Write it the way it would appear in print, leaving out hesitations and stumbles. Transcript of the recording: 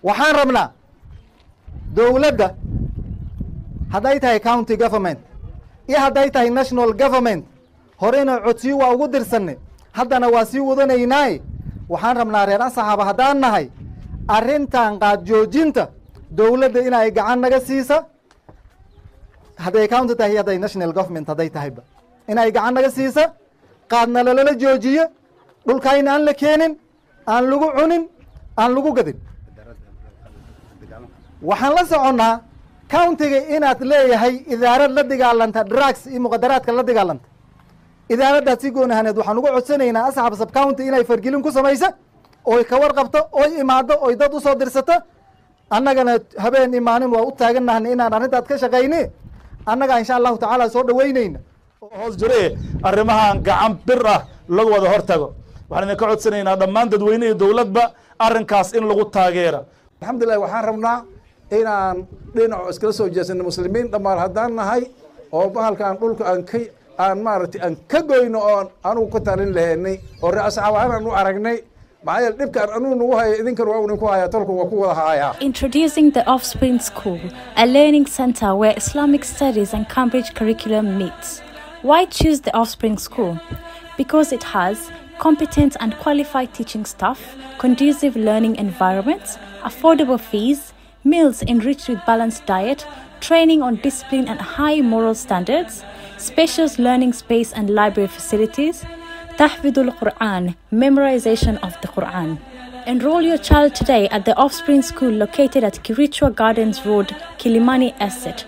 waxaan rabnaa dowladda hadday tahay county government iyo hadday tahay national government horena codsiyo waa ugu dirsanay haddana waa sii wadanaynaaye waxaan rabnaa reer Asxaaba haddaan nahay arrintan qaad joojinta dowladda inay gacan naga siisa hadday county tahay hadday national government hadday tahayba inay gacan naga siisa qaadna lala joojiyo dhulkayna aan la keenin aan lagu cunin aan lagu gadin waxaan la soconnaa countiga inaad leeyahay idaarad la dagaalanta drugs iyo muqadaraadka la dagaalanta idaaraddaad si goon ahaneed waxaan ugu codsanaynaa Asxaab sub county inay fargelin ku samaysa oo ka warqabto oo imaado oo dad u soo dirsata annagana habeen imaanin waa u taagannahay inaan arrintaad ka shaqaynay annaga insha Allah taala soo dhaweynayna hoos jire arrimahan gacan bir ah lagu wada hortago waxaan ka codsanaynaa dhammaan dadweynaha dawladba arrinkaas in lagu taageero alxamdulillah waxaan rabnaa inaan dhinac iskala soo jeesano muslimiin dhammaan haddaan nahay oo bahalkan dhulka aan maaragtay aan ka goyno oo aanu ka talin lahaynay oo reer Asxaab aan u aragnay maxay dhibkan aanu nagu hayo idinkan waa uu ku haya tolku waa ku wada haya. Introducing the Offspring School, a learning center where Islamic studies and Cambridge curriculum meets. Why choose the Offspring School? Because it has competent and qualified teaching staff, conducive learning environments, affordable fees, meals enriched with balanced diet, training on discipline and high moral standards, spacious learning space and library facilities, tahfidul Quran, memorization of the Quran. Enroll your child today at the Offspring School located at Kirichwa Gardens Road, Kilimani Estate.